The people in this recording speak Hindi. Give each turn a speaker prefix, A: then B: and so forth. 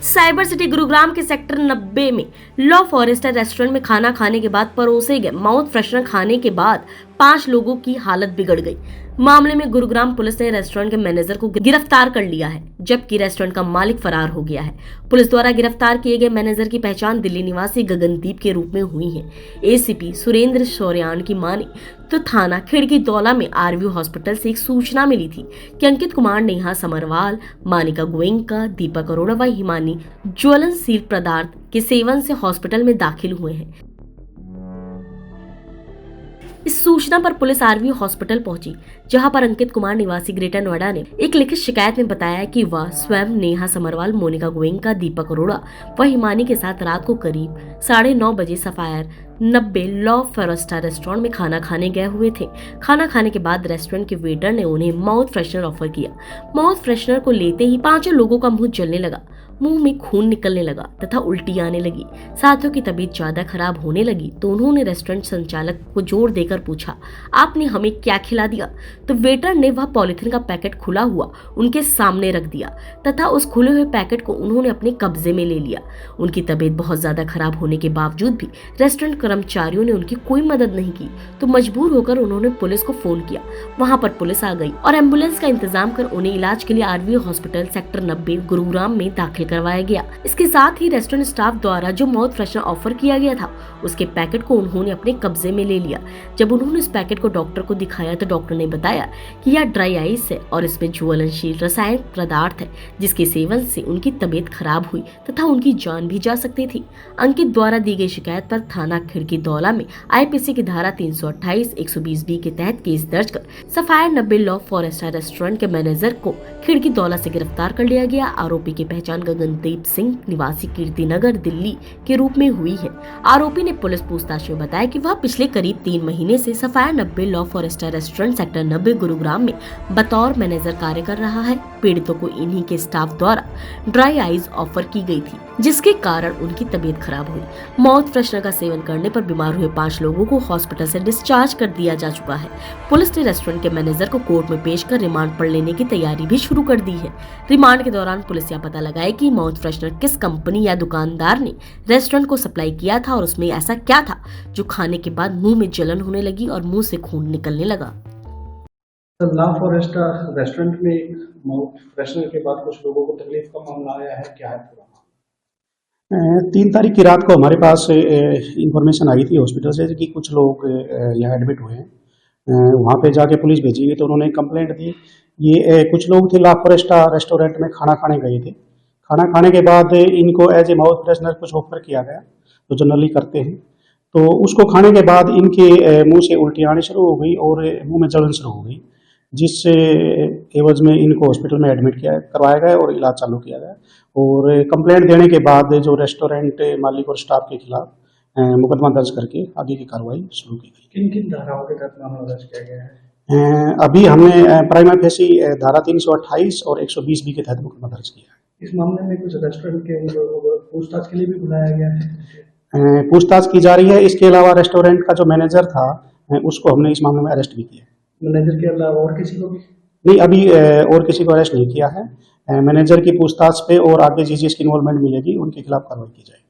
A: साइबर सिटी गुरुग्राम के सेक्टर 90 में लॉ फॉरेस्टर रेस्टोरेंट में खाना खाने के बाद परोसे गए माउथ फ्रेशनर खाने के बाद 5 लोगों की हालत बिगड़ गई। मामले में गुरुग्राम पुलिस ने रेस्टोरेंट के मैनेजर को गिरफ्तार कर लिया है, जबकि रेस्टोरेंट का मालिक फरार हो गया है। पुलिस द्वारा गिरफ्तार किए गए मैनेजर की पहचान दिल्ली निवासी गगनदीप के रूप में हुई है। एसीपी सुरेंद्र शौर्यान की माने तो थाना खिड़की दौला में आरवी हॉस्पिटल से एक सूचना मिली थी कि अंकित कुमार, नेहा समरवाल, मानिका गोयनका, दीपक अरोड़ा व हिमानी ज्वलनशील पदार्थ के सेवन से हॉस्पिटल में दाखिल हुए हैं। इस सूचना पर पुलिस आरवी हॉस्पिटल पहुंची, जहां पर अंकित कुमार निवासी ग्रेटर नोएडा ने एक लिखित शिकायत में बताया कि वह स्वयं नेहा समरवाल, मोनिका गोयनका, दीपक अरोड़ा व हिमानी के साथ रात को करीब 9:30 बजे सफायर 90 लॉ फॉरेस्टर रेस्टोरेंट में खाना खाने गए हुए थे। खाना खाने के बाद रेस्टोरेंट के वेटर ने उन्हें माउथ फ्रेशनर ऑफर किया। माउथ फ्रेशनर को लेते ही 5 लोगों का मुंह जलने लगा, मुंह में खून निकलने लगा तथा उल्टी आने लगी। साथियों की तबीयत ज्यादा खराब होने लगी तो उन्होंने रेस्टोरेंट संचालक को जोर देकर पूछा, आपने हमें क्या खिला दिया? तो वेटर ने वह पॉलिथीन का पैकेट खुला हुआ उनके सामने रख दिया तथा उस खुले हुए पैकेट को उन्होंने अपने कब्जे में ले लिया। उनकी तबीयत बहुत ज्यादा खराब होने के बावजूद भी रेस्टोरेंट कर्मचारियों ने उनकी कोई मदद नहीं की, तो मजबूर होकर उन्होंने पुलिस को फोन किया। वहां पर पुलिस आ गई और एम्बुलेंस का इंतजाम कर उन्हें इलाज के लिए आरवी हॉस्पिटल सेक्टर 90 गुरुग्राम में दाखिल करवाया गया। इसके साथ ही रेस्टोरेंट स्टाफ द्वारा जो माउथ फ्रेशनर ऑफर किया गया था, उसके पैकेट को उन्होंने अपने कब्जे में ले लिया। जब उन्होंने इस पैकेट को डॉक्टर को दिखाया तो डॉक्टर ने बताया कि यह ड्राई आइस है और इसमें ज्वलनशील रासायनिक पदार्थ है, जिसके सेवन से उनकी तबीयत खराब हुई तथा उनकी जान भी जा सकती थी। अंकित द्वारा दी गई शिकायत पर थाना खिड़की दौला में आईपीसी की धारा 328, 120B के तहत केस दर्ज कर सफायर 90 लॉ फॉरेस्टर रेस्टोरेंट के मैनेजर को खिड़की दौला से गिरफ्तार कर लिया गया। आरोपी की पहचान गगनदीप सिंह निवासी कीर्तिनगर दिल्ली के रूप में हुई है। आरोपी ने पुलिस पूछताछ में बताया कि वह पिछले करीब 3 महीने से sapphire 90 law forester restaurant sector 90 Gurugram में बतौर मैनेजर कार्य कर रहा है। पीड़ितों को इन्हीं के स्टाफ द्वारा ड्राई आइज ऑफर की गई थी, जिसके कारण उनकी तबीयत खराब हुई। माउथ फ्रेशनर का सेवन करने पर बीमार हुए 5 लोगों को हॉस्पिटल से डिस्चार्ज कर दिया जा चुका है। पुलिस ने रेस्टोरेंट के मैनेजर को कोर्ट में पेश कर रिमांड पर लेने की तैयारी भी शुरू कर दी है। रिमांड के दौरान पुलिस यह पता लगाए कि माउथ फ्रेशनर किस कंपनी या दुकानदार ने रेस्टोरेंट को सप्लाई किया था और उसमें ऐसा क्या था जो खाने के बाद मुंह में जलन होने लगी और मुंह से खून निकलने लगा।
B: लॉ फॉरेस्टर रेस्टोरेंट में माउथ फ्रेशनर के बाद कुछ लोगों को तकलीफ का मामला आया है, क्या है पूरा?
C: 3 तारीख की रात को हमारे पास इंफॉर्मेशन आई थी हॉस्पिटल से कि कुछ लोग यहाँ एडमिट हुए हैं। वहाँ पे जाके पुलिस भेजी गई तो उन्होंने कंप्लेंट दी। ये कुछ लोग थे लॉ फॉरेस्टर रेस्टोरेंट में खाना खाने गए थे। खाना खाने के बाद इनको एज ए माउथ फ्रेशनर कुछ ऑफर किया गया, तो जनरली करते हैं। तो उसको खाने के बाद इनके मुंह से उल्टी आनी शुरू हो गई और मुंह में जलन शुरू हो गई, जिससे एवज में इनको हॉस्पिटल में एडमिट करवाया गया और इलाज चालू किया गया। और कंप्लेंट देने के बाद जो रेस्टोरेंट मालिक और स्टाफ के खिलाफ मुकदमा दर्ज करके आगे की कार्रवाई शुरू की गई।
B: किन किन धाराओं के तहत मामला दर्ज किया गया है?
C: अभी हमने प्राइमा फेसी धारा 328 और 120B के तहत मुकदमा दर्ज किया है।
B: इस मामले में कुछ रेस्टोरेंट के पूछताछ के लिए भी बुलाया गया है?
C: पूछताछ की जा रही है। इसके अलावा रेस्टोरेंट का जो मैनेजर था उसको हमने इस मामले में अरेस्ट भी किया।
B: मैनेजर के अलावा और किसी को भी?
C: नहीं, अभी और किसी को अरेस्ट नहीं किया है। मैनेजर की पूछताछ पे और आगे जिस जिसकी इन्वॉल्वमेंट मिलेगी उनके खिलाफ कार्रवाई की जाएगी।